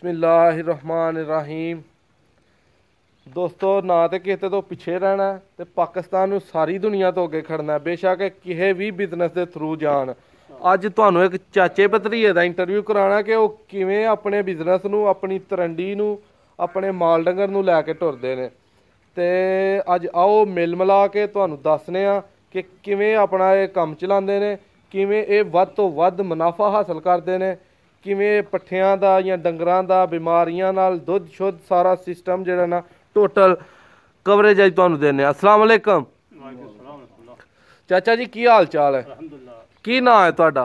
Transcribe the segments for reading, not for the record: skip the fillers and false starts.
बिस्मिल्लाहिर्रहमानिर्रहीम। दोस्तों ना तो किसी तो पिछे रहना तो पाकिस्तान नूं सारी दुनिया तो अगे खड़ना, बेशक किसी भी बिजनेस के थ्रू जान। अज तुहानूं एक चाचे भतरीए का इंटरव्यू कराना कि वो किवें अपने बिजनेस नूं, अपनी तरंडी नूं, अपने माल डंगर नूं लैके टुरदे ने। ते अज आओ मिल मिला के तुहानूं दसने आ कि किवें अपना ये कम चलाते हैं, किवें ये वध तो वध मुनाफा हासिल करते हैं, किवें पट्ठियां दा या डंगरां दा बीमारियां नाल दुध शुद्ध सारा सिस्टम जिहड़ा ना टोटल कवरेज अज तुहानूं दिंदे। अस्सलाम वालेकुम चाचा जी, की हाल चाल है? की नाम है तुहाडा?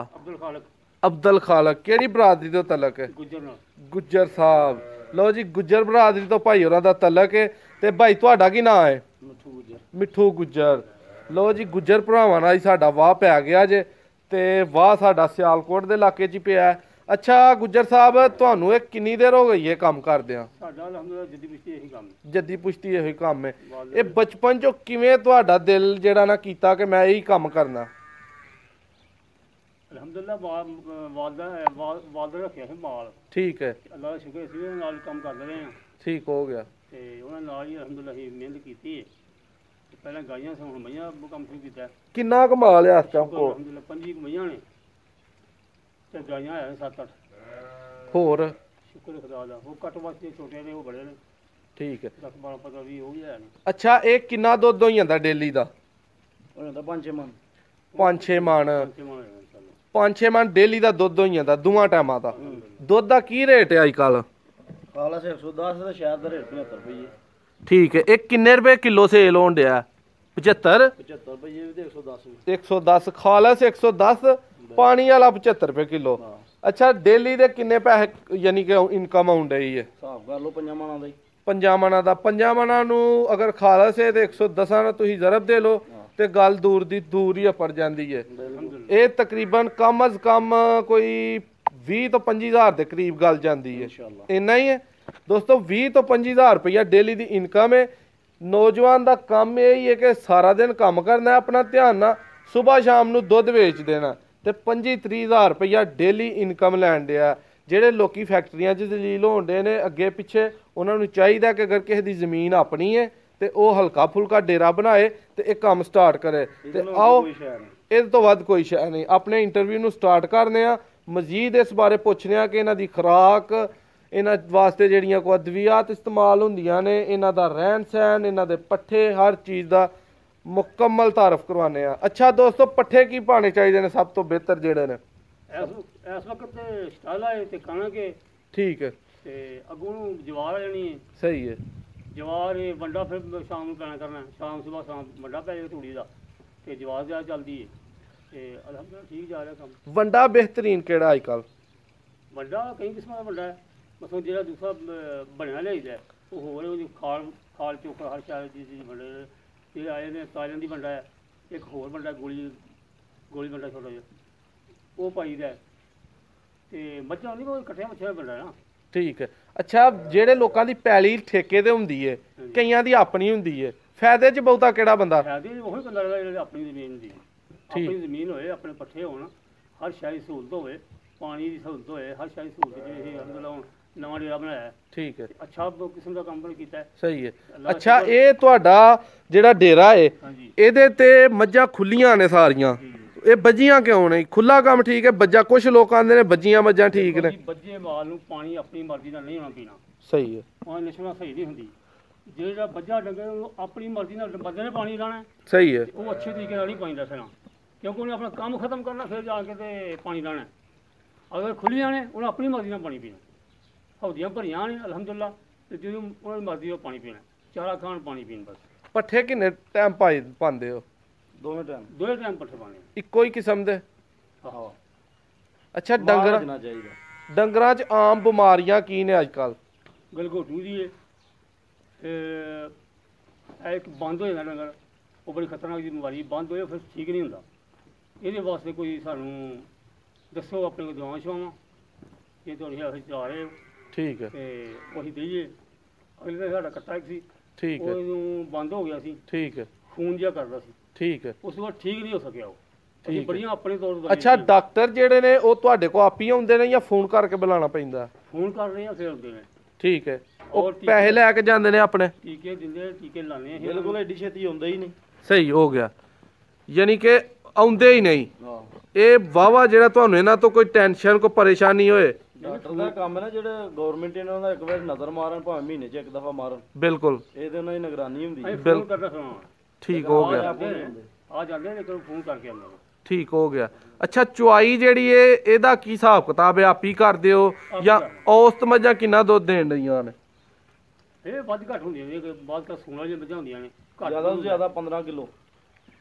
अब्दुल खालक। केड़ी बरादरी तो तलक है? गुज्जर साहब। लो जी, गुज्जर बरादरी तो भाई होरां दा तलक है। ते भाई तुहाडा की नाम है? मिठू गुज्जर। लो जी, गुज्जर भरावां नाल साडा वाह पै गया जे, ते वाह साडा सियालकोट दे इलाके च पिया है। अच्छा गुज्जर साहब, तुहानूं ये किन्नी देर हो गई है काम करदियां? जद्दी पुश्ती यही काम है। ये बचपन चो किवें तुहाडा दिल जेहड़ा ना कीता कि मैं यही काम करना? ठीक है, ठीक हो गया। किन्ना कमाल है इस टाइम को? होर ठीक है। अच्छा, ये किन्ना दुद्ध हो जाता डेली का? 5-6 मन। 5-6 मन डेली का दुद्ध हो जाता दोवां टाइमां का। दुद्ध का की रेट है अजकल? ठीक है। एक किन्ने रुपए किलो सेल होन दिया? 75? 110 खालस 110, पानी वाला 75 रुपए किलो। अच्छा, डेली दे किन्ने पैसे यानी कि इनकम आउंड रही है? 5 मना दा। 5 मना नूं अगर खालस है तो 110 ना तुसीं ज़रब दे लो तो गल दूर ही अपर जाती है। ये तकरीबन कम अज़ कम कोई 20 तो 25 हज़ार के करीब गल जाती है। इन्ना ही है दोस्तों, 20 तो 25 हज़ार रुपया डेली की इनकम है। नौजवान का काम यही है कि सारा दिन काम करना है, अपना ध्यान ना सुबह शाम नूं दुध वेच देना, तो 25-30 हज़ार रुपया डेली इनकम लैन दिया। ਜਿਹੜੇ ਲੋਕੀ फैक्ट्रियां च दलील होण डे ने अगे पिछे, उन्होंने चाहिए कि अगर किसी की जमीन अपनी है तो वह हल्का फुल्का डेरा बनाए तो एक काम स्टार्ट करे। तो आओ इस तो वध कोई शै नहीं, अपने इंटरव्यू नूं स्टार्ट करने आ। मजीद इस बारे पुछने आ कि इन्हां दी खुराक, इन्हां वास्ते जिहड़ियां कोई अद्वियात इस्तेमाल हुंदियां ने, इन्हां दा रहन सहन, इन्हां दे पट्ठे, हर चीज़ का मुकम्मल तारफ करवाने आ। अच्छा दोस्तों, पट्ठे की पाने चाहिए ने सब तो बेहतर जिहड़े ने? इस वक्त स्टाला है ते कणक है। ठीक है। ते अगों जवार लेनी है। सही है। जवार है वंडा फिर शाम को पैना करना, शाम सुबह शाम वंडा पै जाए तूड़ी का, ते जवार ज़्यादा चलती है। ते अल्हम्दुलिल्लाह ठीक जा रहा काम। वंडा बेहतरीन केड़ा अजकल? वंडा कई किस्म का वंडा है। मतलब जो दूसरा बनया लिया वो होर खाल चोकर हर शहर की वंडे ये आए ने तालियां दी वंडा है। एक होर वंडा गोली वंडा छोटा जिहा वो पाई दा ते मच्छा नहीं कोई कट्ठिया मच्छा बड़ा ना। ठीक है। अच्छा, जेड़े लोकां दी पैली ठेके ते हुंदी है, कईयां दी अपनी हुंदी है, फायदे च बहुता केड़ा बंदा? फायदे वही बंदा जेह्ड़ी अपनी जमीन दी, अपनी जमीन होए, अपने पट्ठे होण, हर शै दी सहूलत होए, पानी दी सहूलत होए, हर शै दी सहूलत जिहड़ी अलहमदुलिल्लाह हुण नवां डेरा बनाया है। ठीक है। अच्छा किस्म का काम कीता है। सही है। अच्छा, ये तुहाडा जेड़ा डेरा है, इहदे ते मज्झां खुल्लियां ने सारियां, ये बजियां क्यों नहीं? खुला काम ठीक है, बज्जा कुछ लोग आंदे ने बजियां मज्जां ठीक ने। बज्जे माल नूं पानी अपनी मर्जी नाल नहीं होना पीना। सही है। पानी नशना सही नहीं हुंदी। जेड़ा बज्जा डंगर अपनी मर्जी नाल बंदे ने पानी लाना। सही है। वो अच्छे तरीके नाल नहीं पानी दसना, क्योंकि उन्हें अपना काम खत्म करना फिर जाके ते पानी लाना। अगर खुलियां ने उन्हें अपनी मर्जी नाल पानी पीना। हौदियां भरियां ने अल्हम्दुलिल्लाह, ते जो उन्हें मर्जी पानी पीना, चारा खान पानी पीन बस। पट्ठे किन्ने टाइम पांदे हो? दोवें टाइम पट्ठे पाने। इक्को ही किस्म दे? आहो। अच्छा, डंगरां च आम बीमारियां की ने अजकल? गलघोटू दी है, एक बंद हो जाता डंगर, वो बड़ी खतरनाक जी बीमारी, बंद हो फिर ठीक नहीं होंदा। ये वास्ते कोई सानू दसो अपने को दवावां शवावां ये तो असीं चला रहे हो। ठीक है। तो असीं देइए। अगले दिन साडा कट्टा एक सी, ठीक है, बंद हो गया सी। ठीक है। खून जिहा करदा सी। ठीक है। उस बाद ठीक नहीं हो सकिया वो। ਅਸੀਂ ਬੜੀਆਂ ਆਪਣੇ ਤੌਰ ਤੇ ਅੱਛਾ ਡਾਕਟਰ ਜਿਹੜੇ ਨੇ ਉਹ ਤੁਹਾਡੇ ਕੋਲ ਆਪ ਹੀ ਆਉਂਦੇ ਨੇ ਜਾਂ ਫੋਨ ਕਰਕੇ ਬੁਲਾਉਣਾ ਪੈਂਦਾ? ਫੋਨ ਕਰ ਰਹੇ ਆ ਫਿਰ ਆਉਂਦੇ ਨੇ। ਠੀਕ ਹੈ, ਉਹ ਪੈਸੇ ਲੈ ਕੇ ਜਾਂਦੇ ਨੇ ਆਪਣੇ? ਟੀਕੇ ਦਿੰਦੇ, ਟੀਕੇ ਲਾਣੇ ਅਸੀਂ। ਬਿਲਕੁਲ ਐਡੀ ਛੇਤੀ ਹੁੰਦਾ ਹੀ ਨਹੀਂ। ਸਹੀ ਹੋ ਗਿਆ, ਯਾਨੀ ਕਿ ਆਉਂਦੇ ਹੀ ਨਹੀਂ। ਇਹ ਵਾਵਾ ਜਿਹੜਾ ਤੁਹਾਨੂੰ ਇਹਨਾਂ ਤੋਂ ਕੋਈ ਟੈਨਸ਼ਨ ਕੋਈ ਪਰੇਸ਼ਾਨੀ ਹੋਏ। ਡਾਕਟਰ ਦਾ ਕੰਮ ਹੈ ਨਾ, ਜਿਹੜੇ ਗਵਰਨਮੈਂਟ ਇਹਨਾਂ ਦਾ ਇੱਕ ਵਾਰ ਨਜ਼ਰ ਮਾਰਨ, ਭਾਵੇਂ ਮਹੀਨੇ 'ਚ ਇੱਕ ਦਫਾ ਮਾਰਨ। ਬਿਲਕੁਲ, ਇਹਦੇ ਉਹਨਾਂ ਦੀ ਨਿਗਰਾਨੀ ਹੁੰਦੀ ਹੈ। ਫੋਨ ਕਰਦਾ ਸੁਣਾ। ਠੀਕ ਹੋ ਗਿਆ, ਆ ਜਾਂਦੇ ਨੇ, ਫੋਨ ਕਰਕੇ ਆਉਂਦੇ ਨੇ। ਠੀਕ ਹੋ ਗਿਆ। ਅੱਛਾ ਚੁਆਈ ਜਿਹੜੀ ਇਹਦਾ ਕੀ ਹਿਸਾਬ ਕਿਤਾਬ ਹੈ? ਆਪ ਹੀ ਕਰਦੇ ਹੋ ਜਾਂ ਔਸਤ ਮੱਝਾਂ ਕਿੰਨਾ ਦੁੱਧ ਦੇਣ ਰਹੀਆਂ ਨੇ? ਇਹ ਵੱਧ ਘੱਟ ਹੁੰਦੀਆਂ ਨੇ, ਬਾਅਦ ਕਾ ਸੂਣਾ ਜਿਹੀਆਂ ਮੱਝਾਂ ਹੁੰਦੀਆਂ ਨੇ। ਜ਼ਿਆਦਾ ਤੋਂ ਜ਼ਿਆਦਾ 15 ਕਿਲੋ,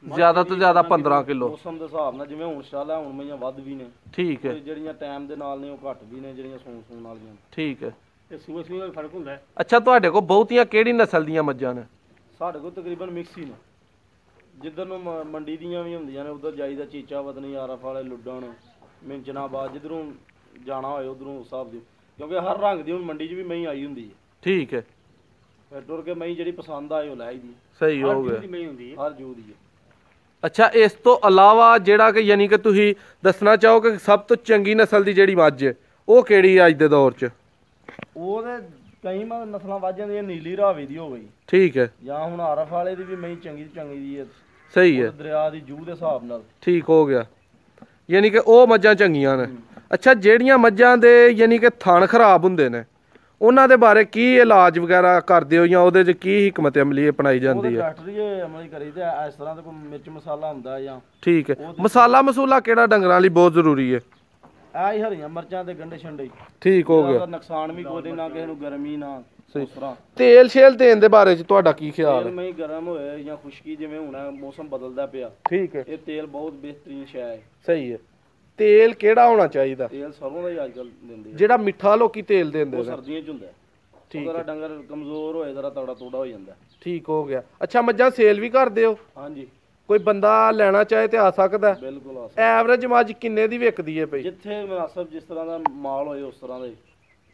ਜ਼ਿਆਦਾ ਤੋਂ ਜ਼ਿਆਦਾ 15 ਕਿਲੋ। ਮੌਸਮ ਦੇ ਹਿਸਾਬ ਨਾਲ, ਜਿਵੇਂ ਹੁਣ ਸਟਾਲ ਹੈ, ਹੁਣ ਮਈਆਂ ਵੱਧ ਵੀ ਨੇ। ਠੀਕ ਹੈ, ਜਿਹੜੀਆਂ ਟਾਈਮ ਦੇ ਨਾਲ ਨੇ ਉਹ ਘੱਟ ਵੀ ਨੇ, ਜਿਹੜੀਆਂ ਸੂਣ ਵਾਲੀਆਂ। ਠੀਕ ਹੈ। ਤੇ ਸੂਏ ਸੂਏ ਦਾ ਫਰਕ ਹੁੰਦਾ ਹੈ। ਅੱਛਾ ਤੁਹਾਡੇ ਕੋਲ ਬਹੁਤੀਆਂ ਕਿਹੜੀ ਨਸਲ ਦੀਆਂ ਮੱਝਾਂ ਨੇ? ਸਾਡੇ ਕੋਲ ਤਕਰੀਬਨ ਮਿਕਸ ਹੀ ਨੇ। ਜਿੱਧਰ ਨੂੰ ਮੰਡੀ ਦੀਆਂ ਵੀ ਹੁੰਦੀਆਂ ਨੇ ਉਧਰ ਜਾਈਦਾ, ਚੀਚਾ ਵਤਨੀ, ਆਰਫ ਵਾਲੇ, ਲੁੱਡਣ, ਮਿੰਚਨਾਬਾਦ, ਜਿੱਧਰੋਂ ਜਾਣਾ ਹੋਏ ਉਧਰੋਂ ਉਸ ਹਿਸਾਬ ਦੀ, ਕਿਉਂਕਿ ਹਰ ਰੰਗ ਦੀ ਹੁਣ ਮੰਡੀ 'ਚ ਵੀ ਮਈ ਆਈ ਹੁੰਦੀ ਹੈ। ਠੀਕ ਹੈ, ਫਿਰ ਟੁਰ ਕੇ ਮਈ ਜਿਹੜੀ ਪਸੰਦ ਆਏ ਉਹ ਲੈ ਆਈਦੀ। ਸਹੀ ਹੋ ਗਿਆ, ਹਰ ਜੂ ਦੀ ਹੈ। ਅੱਛਾ ਇਸ ਤੋਂ ਇਲਾਵਾ ਜਿਹੜਾ ਕਿ ਯਾਨੀ ਕਿ ਤੁਸੀਂ ਦੱਸਣਾ ਚਾਹੋ ਕਿ ਸਭ ਤੋਂ ਚੰਗੀ ਨਸਲ ਦੀ ਜਿਹੜੀ ਮੱਝ ਹੈ ਉਹ ਕਿਹੜੀ ਹੈ ਅੱਜ ਦੇ ਦੌਰ 'ਚ? ਉਹ ਤੇ ਕਈ ਨਸਲਾਂ ਵੱਧ ਜਾਂਦੀਆਂ, ਨੀਲੀ ਰਾਵੀ ਦੀ ਹੋ ਗਈ। ਠੀਕ ਹੈ, ਜਾਂ ਹੁਣ ਆਰਫ ਵਾਲੇ ਦੀ ਵੀ ਮਈ ਚੰਗੀ ਦੀ ਹੈ। ਸਹੀ ਹੈ, ਦਰਿਆ ਦੀ ਜੂ ਦੇ ਹਿਸਾਬ ਨਾਲ। ਠੀਕ ਹੋ ਗਿਆ, ਯਾਨੀ ਕਿ ਉਹ ਮੱਝਾਂ ਚੰਗੀਆਂ ਨੇ। ਅੱਛਾ ਜਿਹੜੀਆਂ ਮੱਝਾਂ ਦੇ ਯਾਨੀ ਕਿ ਥਣ ਖਰਾਬ ਹੁੰਦੇ ਨੇ ਉਹਨਾਂ ਦੇ ਬਾਰੇ ਕੀ ਇਲਾਜ ਵਗੈਰਾ ਕਰਦੇ ਹੋ ਜਾਂ ਉਹਦੇ 'ਚ ਕੀ ਹਕਮਤ ਅਮਲੀ ਅਪਣਾਈ ਜਾਂਦੀ ਹੈ? ਡਾਕਟਰੀ ਅਮਲੀ ਕਰੀਦੇ ਇਸ ਤਰ੍ਹਾਂ ਦਾ, ਕੋਈ ਮਿਰਚ ਮਸਾਲਾ ਹੁੰਦਾ ਜਾਂ। ਠੀਕ ਹੈ, ਮਸਾਲਾ ਮਸੂਲਾ ਕਿਹੜਾ ਡੰਗਰਾਂ ਲਈ ਬਹੁਤ ਜ਼ਰੂਰੀ ਹੈ? ਆ ਹੀ ਹਰੀਆਂ ਮਿਰਚਾਂ ਤੇ ਗੰਡੇ ਛੰਡੇ। ਠੀਕ ਹੋ ਗਿਆ, ਨੁਕਸਾਨ ਵੀ ਕੋਈ ਨਾ, ਕਿਸੇ ਨੂੰ ਗਰਮੀ ਨਾ। ਤੇਲ ਸ਼ੇਲ ਦੇਣ ਦੇ ਬਾਰੇ 'ਚ ਤੁਹਾਡਾ ਕੀ ਖਿਆਲ ਹੈ? ਮੈਂ ਗਰਮ ਹੋਏ ਜਾਂ ਖੁਸ਼ਕੀ, ਜਿਵੇਂ ਹੁਣ ਮੌਸਮ ਬਦਲਦਾ ਪਿਆ। ਠੀਕ ਹੈ, ਇਹ ਤੇਲ ਬਹੁਤ ਬਿਹਤਰੀਨ ਸ਼ੈ ਹੈ। ਸਹੀ ਹੈ। ਤੇਲ ਕਿਹੜਾ ਹੋਣਾ ਚਾਹੀਦਾ? ਤੇਲ ਸਰੋਂ ਦਾ ਹੀ ਅੱਜ ਕੱਲ ਦਿੰਦੇ। ਜਿਹੜਾ ਮਿੱਠਾ ਲੋਕੀ ਤੇਲ ਦਿੰਦੇ ਨੇ ਸਰਦੀਆਂ 'ਚ ਹੁੰਦਾ। ਠੀਕ ਹੈ, ਡੰਗਰ ਕਮਜ਼ੋਰ ਹੋਏ ਜ਼ਰਾ ਤਗੜਾ ਤੋੜਾ ਹੋ ਜਾਂਦਾ। ਠੀਕ ਹੋ ਗਿਆ। ਅੱਛਾ ਮੱਝਾਂ ਸੇਲ ਵੀ ਕਰਦੇ ਹੋ? ਹਾਂਜੀ, ਕੋਈ ਬੰਦਾ ਲੈਣਾ ਚਾਹੇ ਤੇ ਆ ਸਕਦਾ? ਬਿਲਕੁਲ ਆ ਸਕਦਾ। ਐਵਰੇਜ ਮੱਝ ਕਿੰਨੇ ਦੀ ਵਿਕਦੀ ਹੈ ਪਈ? ਜਿੱਥੇ ਮੁਨਾਸਬ, ਜਿਸ ਤਰ੍ਹਾਂ ਦਾ ਮਾਲ ਹੋਏ ਉਸ ਤਰ੍ਹਾਂ ਦੇ।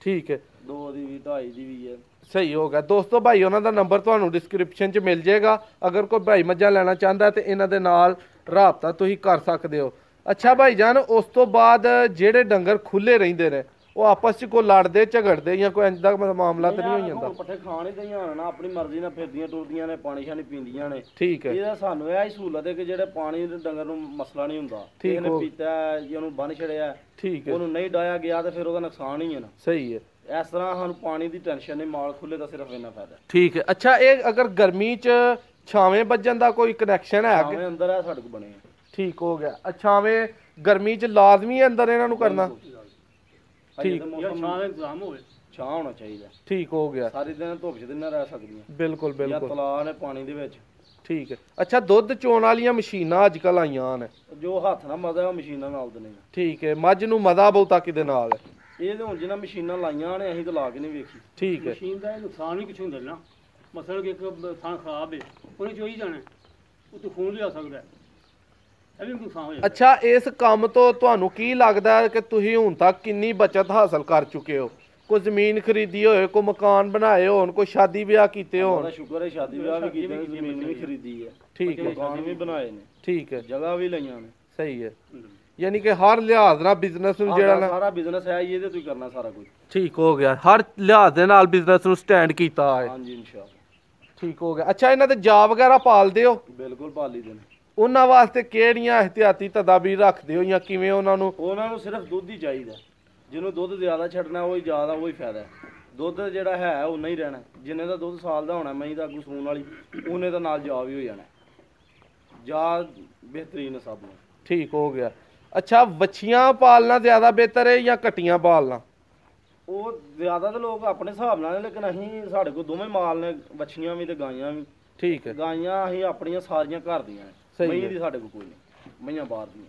ਠੀਕ ਹੈ, 2 ਦੀ ਵੀ 2.5 ਦੀ ਵੀ ਹੈ। ਸਹੀ ਹੋ ਗਿਆ ਦੋਸਤੋ। ਭਾਈ ਉਹਨਾਂ ਦਾ ਨੰਬਰ ਤੁਹਾਨੂੰ ਡਿਸਕ੍ਰਿਪਸ਼ਨ 'ਚ ਮਿਲ ਜਾਏਗਾ। ਅਗਰ ਕੋਈ ਭਾਈ ਮੱਝਾਂ ਲੈਣਾ ਚਾਹੁੰਦਾ ਤੇ ਇਹਨਾਂ ਦੇ ਨਾਲ ਰਾਬਤਾ ਤੁਸੀਂ ਕਰ ਸਕਦੇ ਹੋ। ਅੱਛਾ ਭਾਈ ਜਾਨ, ਉਸ ਤੋਂ ਬਾਅਦ ਜਿਹੜੇ ਡੰਗਰ ਖੁੱਲੇ ਰਹਿੰਦੇ ਨੇ ਉਹ ਆਪਸ 'ਚ ਕੋਈ ਲੜਦੇ ਝਗੜਦੇ ਜਾਂ ਕੋਈ ਇੰਜ ਦਾ ਮਾਮਲਾ ਤਾਂ ਨਹੀਂ ਹੋ ਜਾਂਦਾ? ਪੱਠੇ ਖਾਣ ਹੀ ਦਈਆਂ ਨਾ, ਆਪਣੀ ਮਰਜ਼ੀ ਨਾਲ ਫਿਰਦੀਆਂ ਟੁਰਦੀਆਂ ਨੇ, ਪਾਣੀ ਸ਼ਾਣੀ ਪੀਂਦੀਆਂ ਨੇ। ਠੀਕ ਹੈ, ਇਹਦਾ ਸਾਨੂੰ ਇਹ ਸਹੂਲਤ ਹੈ ਕਿ ਜਿਹੜੇ ਪਾਣੀ ਦੇ ਡੰਗਰ ਨੂੰ ਮਸਲਾ ਨਹੀਂ ਹੁੰਦਾ। ਇਹਨੇ ਪੀਤਾ ਜਾਂ ਉਹਨੂੰ ਬੰਨ ਛੜਿਆ, ਠੀਕ ਹੈ, ਉਹਨੂੰ ਨਹੀਂ ਡਾਇਆ ਗਿਆ ਤੇ ਫਿਰ ਉਹਦਾ ਨੁਕਸਾਨ ਹੀ ਹੈ ਨਾ। ਸਹੀ ਹੈ। ਇਸ ਤਰ੍ਹਾਂ ਸਾਨੂੰ ਪਾਣੀ ਦੀ ਟੈਨਸ਼ਨ ਨਹੀਂ, ਮਾਲ ਖੁੱਲੇ ਦਾ ਸਿਰਫ ਇੰਨਾ ਫਾਇਦਾ। ਠੀਕ ਹੈ। ਅੱਛਾ ਇਹ ਅਗਰ ਗਰਮੀ 'ਚ ਛਾਵੇਂ ਵੱਜਣ ਦਾ ਕੋਈ ਕਨੈਕਸ਼ਨ ਹੈ? ਛਾਵੇਂ ਅੰਦਰ ਹੈ ਸਾਡੇ ਕੋਲ ਬਣੇ। ਠੀਕ ਹੋ ਗਿਆ। ਛਾਵੇਂ ਗਰਮੀ 'ਚ ਲਾਜ਼ਮੀ ਹੈ ਅੰਦਰ ਇਹਨਾਂ ਨੂੰ ਕਰਨਾ? ਠੀਕ, ਛਾਂ ਹੋਣਾ ਚਾਹੀਦਾ। ਠੀਕ ਹੋ ਗਿਆ। ਸਾਰੀ ਦਿਨ ਧੁੱਪ 'ਚ ਨਾ ਰਹਿ ਸਕਦੀਆਂ। ਬਿਲਕੁਲ ਜਾਂ ਬਿਲਕੁਲ, ਤਲਾਅ ਨੇ ਪਾਣੀ ਦੇ ਵਿੱਚ। ਠੀਕ ਹੈ। ਅੱਛਾ ਦੁੱਧ ਚੋਣ ਵਾਲੀਆਂ ਮਸ਼ੀਨਾਂ ਅੱਜ ਕੱਲ ਆਈਆਂ ਨੇ, ਜੋ ਹੱਥ ਨਾਲ ਮਜ਼ਾ ਉਹ ਮਸ਼ੀਨਾਂ ਨਾਲ ਦਿੰਦੇ ਨੇ। ਠੀਕ ਹੈ। ਮੱਝ ਨੂੰ ਮਜ਼ਾ ਬਹੁਤਾ ਕਿਹਦੇ ਨਾਲ ਹੈ? ਇਹ ਤਾਂ ਹੁਣ ਜਿਹਨਾਂ ਮਸ਼ੀਨਾਂ ਲਾਈਆਂ ਨੇ, ਅਸੀਂ ਤਾਂ ਲਾ ਕੇ ਨਹੀਂ ਵੇਖੀ। ਠੀਕ ਹੈ, ਮਸ਼ੀਨ ਦਾ ਨੁਕਸਾਨ ਵੀ ਕੁਛ ਹੁੰਦਾ ਨਾ। ਮਸਲ ਕਿ ਇੱਕ ਥਾਂ ਖਰਾਬ ਹੈ, ਉਹਨੇ ਚੋਈ ਜਾਣਾ, ਉਹ ਤੋਂ ਖੂਨ ਵੀ ਆ ਸਕਦਾ, ਇਹ ਵੀ ਨੁਕਸਾਨ ਹੋ ਜਾਂਦਾ। ਅੱਛਾ ਇਸ ਕੰਮ ਤੋਂ ਤੁਹਾਨੂੰ ਕੀ ਲੱਗਦਾ ਹੈ ਕਿ ਤੁਸੀਂ ਹੁਣ ਤੱਕ ਕਿੰਨੀ ਬਚਤ ਹਾਸਲ ਕਰ ਚੁੱਕੇ ਹੋ? ਕੋਈ ਜ਼ਮੀਨ ਖਰੀਦੀ ਹੋਏ, ਕੋਈ ਮਕਾਨ ਬਣਾਏ ਹੋਣ, ਕੋਈ ਸ਼ਾਦੀ ਵਿਆਹ ਕੀਤੇ ਹੋਣ? ਉਹਦਾ ਸ਼ੁਕਰ ਹੈ, ਸ਼ਾਦੀ ਵਿਆਹ ਵੀ ਕੀਤੇ ਨੇ, ਜ਼ਮੀਨ ਵੀ ਖਰੀਦੀ ਹੈ। ਠੀਕ ਹੈ, ਮਕਾਨ ਵੀ ਬਣਾਏ ਨੇ। ਠੀਕ ਹੈ, ਜਗ੍ਹਾ ਵੀ ਲਈਆਂ ਨੇ। ਸਹੀ ਹੈ। ਯਾਨੀ ਕਿ ਹਰ ਲਿਹਾਜ਼ ਨਾਲ ਬਿਜ਼ਨਸ ਨੂੰ ਜਿਹੜਾ ਨਾ ਸਾਰਾ ਬਿਜ਼ਨਸ ਹੈ ਇਹਦੇ ਤੋਂ ਹੀ ਕਰਨਾ ਸਾਰਾ ਕੁਝ। ਠੀਕ ਹੋ ਗਿਆ। ਹਰ ਲਿਹਾਜ਼ ਦੇ ਨਾਲ ਬਿਜ਼ਨਸ ਨੂੰ ਸਟੈਂਡ ਕੀਤਾ ਹੈ। ਹਾਂਜੀ ਇਨਸ਼ਾਅੱਲਾ। ਠੀਕ ਹੋ ਗਿਆ। ਅੱਛਾ ਇਹਨਾਂ ਦੇ ਜਾ ਵਗੈਰਾ ਪਾਲਦੇ ਹੋ? ਬਿਲਕੁਲ ਪਾਲੀ ਦੇ ਨੇ। ਉਹਨਾਂ ਵਾਸਤੇ ਕਿਹੜੀਆਂ ਇਹਤਿਆਤੀ ਤਦਾਬੀਰ ਰੱਖਦੇ ਹੋ ਜਾਂ ਕਿਵੇਂ ਉਹਨਾਂ ਨੂੰ? ਉਹਨਾਂ ਨੂੰ ਸਿਰਫ ਦੁੱਧ ਹੀ ਚਾਹੀਦਾ। ਜਿਹਨੂੰ ਦੁੱਧ ਜ਼ਿਆਦਾ ਛੱਡਣਾ ਉਹੀ ਜ਼ਿਆਦਾ, ਉਹੀ ਫਾਇਦਾ। ਦੁੱਧ ਜਿਹੜਾ ਹੈ ਉਹ ਨਹੀਂ ਰਹਿਣਾ। ਜਿੰਨੇ ਦਾ ਦੁੱਧ ਸਾਲ ਦਾ ਹੋਣਾ ਮਹੀਂ ਦਾ ਅੱਗੂ ਸੂਣ ਵਾਲੀ, ਉਹਨੇ ਦਾ ਨਾਲ ਜਾ ਵੀ ਹੋ ਜਾਣਾ। ਜਾ ਬਿਹਤਰੀਨ ਸਭ ਨੂੰ। ਠੀਕ ਹੋ ਗਿਆ। ਅੱਛਾ ਵੱਛੀਆਂ ਪਾਲਣਾ ਜ਼ਿਆਦਾ ਬਿਹਤਰ ਹੈ ਜਾਂ ਕੱਟੀਆਂ ਪਾਲਣਾ? ਉਹ ਜ਼ਿਆਦਾ ਤਾਂ ਲੋਕ ਆਪਣੇ ਹਿਸਾਬ ਨਾਲ, ਲੇਕਿਨ ਅਸੀਂ ਸਾਡੇ ਕੋਲ ਦੋਵੇਂ ਮਾਲ ਨੇ, ਵੱਛੀਆਂ ਵੀ ਤੇ ਗਾਈਆਂ ਵੀ। ਠੀਕ ਹੈ। ਗਾਈਆਂ ਅਸੀਂ ਆਪਣੀਆਂ ਸਾਰੀਆਂ ਘਰ ਦੀਆਂ ਨੇ, ਮਹੀਂ ਦੀ ਸਾਡੇ ਕੋਲ ਕੋਈ ਨਹੀਂ, ਮਈਆਂ ਬਾਹਰ ਦੀਆਂ।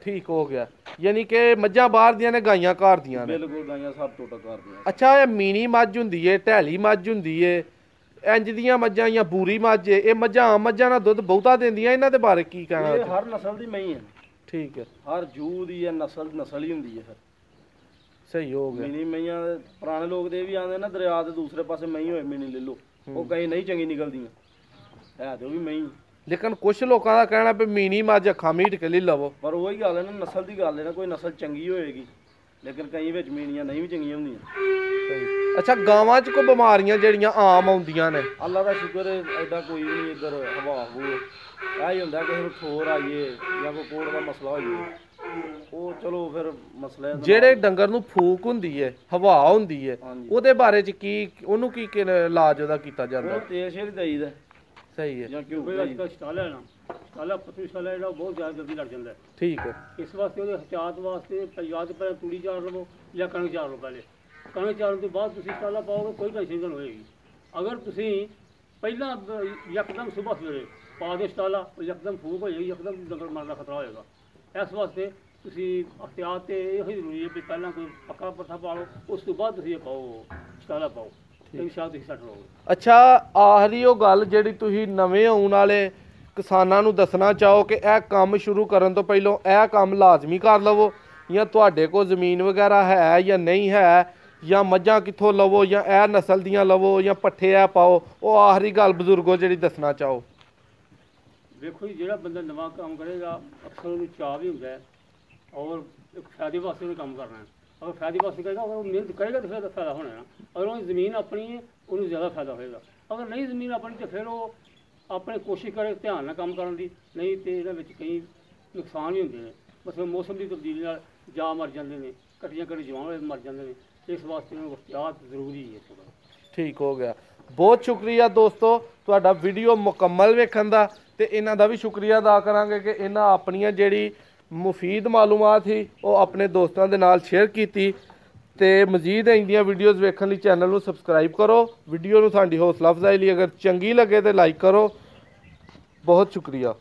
ਠੀਕ ਹੋ ਗਿਆ। ਯਾਨੀ ਕਿ ਮੱਝਾਂ ਬਾਹਰ ਦੀਆਂ ਨੇ, ਗਾਈਆਂ ਘਰ ਦੀਆਂ ਨੇ? ਬਿਲਕੁਲ ਗਾਈਆਂ ਸਭ ਟੋਟਲ ਘਰ ਦੀਆਂ। ਅੱਛਾ ਇਹ ਮੀਨੀ ਮੱਝ ਹੁੰਦੀ ਏ, ਢੈਲੀ ਮੱਝ ਹੁੰਦੀ ਏ, ਇੰਜ ਦੀਆਂ ਮੱਝਾਂ ਜਾਂ ਬੂਰੀ ਮੱਝ ਏ, ਇਹ ਮੱਝਾਂ ਆਮ ਮੱਝਾਂ ਨਾਲ ਦੁੱਧ ਬਹੁਤਾ ਦਿੰਦੀਆਂ, ਇਹਨਾਂ ਦੇ ਬਾਰੇ ਕੀ ਕਹਿਣਾ? ਇਹ ਹਰ ਨਸਲ ਦੀ ਮਹੀਂ ਹੈ। ਠੀਕ ਹੈ, ਹਰ ਜੂ ਦੀ ਹੈ, ਨਸਲ ਹੀ ਹੁੰਦੀ ਹੈ। ਫਿਰ ਸਹੀ ਹੋ ਗਿਆ। ਮਿਨੀ ਮਈਆਂ ਪੁਰਾਣੇ ਲੋਕ ਦੇ ਵੀ ਆਉਂਦੇ ਨਾ, ਦਰਿਆ ਦੇ ਦੂਸਰੇ ਪਾਸੇ ਮਹੀਂ ਹੋਏ ਮਿਨੀ ਲੈ ਲਓ, ਉਹ ਕਈ ਨਹੀਂ ਚੰਗੀ ਨਿਕਲਦੀਆਂ ਹੈ ਤੇ ਉਹ ਵੀ ਮਹੀਂ। ਲੇਕਿਨ ਕੁਝ ਲੋਕਾਂ ਦਾ ਕਹਿਣਾ ਵੀ ਮੀਨੀ ਮੱਝ ਅੱਖਾਂ ਮੀਟ ਕੇ ਲਈ ਲਵੋ। ਪਰ ਉਹੀ ਗੱਲ ਹੈ ਨਾ, ਨਸਲ ਦੀ ਗੱਲ ਹੈ ਨਾ, ਕੋਈ ਨਸਲ ਚੰਗੀ ਹੋਏਗੀ, ਲੇਕਿਨ ਕਈ ਵਿੱਚ ਮੀਨੀਆਂ ਨਹੀਂ ਵੀ ਚੰਗੀਆਂ ਹੁੰਦੀਆਂ। ਅੱਛਾ, ਗਾਵਾਂ 'ਚ ਕੋਈ ਬਿਮਾਰੀਆਂ ਜਿਹੜੀਆਂ ਆਮ ਆਉਂਦੀਆਂ ਨੇ? ਅੱਲਾ ਦਾ ਸ਼ੁਕਰ ਹੈ ਐਡਾ ਕੋਈ ਵੀ ਨਹੀਂ ਇੱਧਰ ਹਵਾ ਹੂ ਇਹ ਹੀ ਹੁੰਦਾ ਕਿਸੇ ਨੂੰ ਠੋਰ ਆਈਏ ਜਾਂ ਕੋਈ ਕੋੜ ਦਾ ਮਸਲਾ ਹੋ ਜਾਏ, ਉਹ ਚਲੋ ਫਿਰ ਮਸਲੇ ਜਿਹੜੇ ਡੰਗਰ ਨੂੰ ਫੂਕ ਹੁੰਦੀ ਹੈ, ਹਵਾ ਹੁੰਦੀ ਹੈ, ਹਾਂਜੀ। ਉਹਦੇ ਬਾਰੇ 'ਚ ਕੀ ਉਹਨੂੰ ਕੀ ਇਲਾਜ ਉਹਦਾ ਕੀਤਾ ਜਾਂਦਾ? ਉਹ ਤੇਲ ਸ਼ੇਰ ਦਈਦਾ ਸਹੀ ਹੈ। ਜਾਂ ਕਿਉਂ ਕੋਈ ਅੱਜ ਕੱਲ੍ਹ ਸਟਾਲਾ ਹੈ ਨਾ, ਸਟਾਲਾ ਪਸ਼ੂ ਸਟਾਲਾ ਜਿਹੜਾ ਬਹੁਤ ਜ਼ਿਆਦਾ ਜਲਦੀ ਲੜ ਜਾਂਦਾ ਹੈ। ਠੀਕ ਹੈ। ਇਸ ਵਾਸਤੇ ਉਹਦੇ ਹਥਿਆਤ ਵਾਸਤੇ ਜਾਂ ਤਾਂ ਪਹਿਲਾਂ ਤੂੜੀ ਚਾਰ ਲਵੋ ਜਾਂ ਕਣਕ ਚਾਰ ਲਓ। ਪਹਿਲੇ ਕਣਕ ਚਾਰਨ ਤੋਂ ਬਾਅਦ ਤੁਸੀਂ ਸਟਾਲਾ ਪਾਓਗੇ, ਕੋਈ ਟੈਨਸ਼ਨ ਨਹੀਂ ਹੋਏਗੀ। ਅਗਰ ਤੁਸੀਂ ਪਹਿਲਾਂ ਯਕਦਮ ਸੁਬਹ ਸਵੇਰੇ ਪਾ ਦਿਓ ਸਟਾਲਾ, ਉਹ ਯਕਦਮ ਫੂਕ ਹੋ ਜਾਏਗੀ, ਯਕਦਮ ਡੰਗਰ ਮਰਨ ਦਾ ਖਤਰਾ ਹੋਏਗਾ। ਇਸ ਵਾਸਤੇ ਤੁਸੀਂ ਅਹਤਿਆਤ ਤੇ ਇਹੋ ਹੀ ਜ਼ਰੂਰੀ ਹੈ ਵੀ ਪਹਿਲਾਂ ਕੋਈ ਪੱਕਾ ਪੱਠਾ ਪਾ ਲਓ, ਉਸ ਤੋਂ ਬਾਅਦ ਤੁਸੀਂ ਇਹ ਪਾਓ ਸਟਾਲਾ ਪਾਓ, ਤੇ ਸ਼ਾਇਦ ਤੁਸੀਂ ਸੱਟ ਲਓਗੇ। ਅੱਛਾ, ਆਖਰੀ ਉਹ ਗੱਲ ਜਿਹੜੀ ਤੁਸੀਂ ਨਵੇਂ ਆਉਣ ਵਾਲੇ ਕਿਸਾਨਾਂ ਨੂੰ ਦੱਸਣਾ ਚਾਹੋ ਕਿ ਇਹ ਕੰਮ ਸ਼ੁਰੂ ਕਰਨ ਤੋਂ ਪਹਿਲਾਂ ਇਹ ਕੰਮ ਲਾਜ਼ਮੀ ਕਰ ਲਵੋ, ਜਾਂ ਤੁਹਾਡੇ ਕੋਲ ਜ਼ਮੀਨ ਵਗੈਰਾ ਹੈ ਜਾਂ ਨਹੀਂ ਹੈ, ਜਾਂ ਮੱਝਾਂ ਕਿੱਥੋਂ ਲਵੋ, ਜਾਂ ਇਹ ਨਸਲ ਦੀਆਂ ਲਵੋ, ਜਾਂ ਪੱਠੇ ਆ ਪਾਓ, ਉਹ ਆਖਰੀ ਗੱਲ ਬਜ਼ੁਰਗੋ ਜਿਹੜੀ ਦੱਸਣਾ ਚਾਹੋ? ਵੇਖੋ ਜੀ, ਜਿਹੜਾ ਬੰਦਾ ਨਵਾਂ ਕੰਮ ਕਰੇਗਾ ਅਕਸਰ ਉਹਨੂੰ ਚਾਅ ਵੀ ਹੁੰਦਾ ਹੈ ਔਰ ਇੱਕ ਫਾਇਦੇ ਵਾਸਤੇ ਉਹਨੇ ਕੰਮ ਕਰਨਾ ਹੈ। ਅਗਰ ਫਾਇਦੇ ਵਾਸਤੇ ਕਰੇਗਾ, ਅਗਰ ਉਹ ਮਿਹਨਤ ਕਰੇਗਾ ਤਾਂ ਫਿਰ ਫਾਇਦਾ ਹੋਣਾ ਹੈ। ਅਗਰ ਉਹ ਜ਼ਮੀਨ ਆਪਣੀ ਹੈ ਉਹਨੂੰ ਜ਼ਿਆਦਾ ਫਾਇਦਾ ਹੋਏਗਾ। ਅਗਰ ਨਹੀਂ ਜ਼ਮੀਨ ਆਪਣੀ ਤਾਂ ਫਿਰ ਉਹ ਆਪਣੇ ਕੋਸ਼ਿਸ਼ ਕਰੇ ਧਿਆਨ ਨਾਲ ਕੰਮ ਕਰਨ ਦੀ, ਨਹੀਂ ਤੇ ਇਹਨਾਂ ਵਿੱਚ ਕਈ ਨੁਕਸਾਨ ਵੀ ਹੁੰਦੇ ਨੇ। ਬਸ ਮੌਸਮ ਦੀ ਤਬਦੀਲੀ ਨਾਲ ਜਾ ਮਰ ਜਾਂਦੇ ਨੇ, ਕੱਟੀਆਂ ਕੱਟੀ ਜਵਾਨ ਹੋਏ ਮਰ ਜਾਂਦੇ ਨੇ। ਇਸ ਵਾਸਤੇ ਉਹਨਾਂ ਨੂੰ ਇhtiyat ਜ਼ਰੂਰੀ ਹੈ ਥੋੜ੍ਹਾ। ਠੀਕ ਹੋ ਗਿਆ। ਬਹੁਤ ਸ਼ੁਕਰੀਆ ਦੋਸਤੋ ਤੁਹਾਡਾ ਵੀਡੀਓ ਮੁਕੰਮਲ ਵੇਖਣ ਦਾ, ਤੇ ਇਹਨਾਂ ਦਾ ਵੀ ਸ਼ੁਕਰੀਆ ਅਦਾ ਕਰਾਂਗੇ ਕਿ ਇਹਨਾਂ ਆਪਣੀਆਂ ਜਿਹੜੀ ਮੁਫੀਦ ਮਾਲੂਮਾਤ ਸੀ ਉਹ ਆਪਣੇ ਦੋਸਤਾਂ ਦੇ ਨਾਲ ਸ਼ੇਅਰ ਕੀਤੀ। ਤੇ ਮਜ਼ੀਦ ਇੰਦੀਆਂ ਵੀਡੀਓਜ਼ ਵੇਖਣ ਲਈ ਚੈਨਲ ਨੂੰ ਸਬਸਕ੍ਰਾਈਬ ਕਰੋ। ਵੀਡੀਓ ਨੂੰ ਸਾਡੀ ਹੌਸਲਾ ਅਫਜ਼ਾਈ ਲਈ ਅਗਰ ਚੰਗੀ ਲੱਗੇ ਤੇ ਲਾਈਕ ਕਰੋ। ਬਹੁਤ ਸ਼ੁਕਰੀਆ।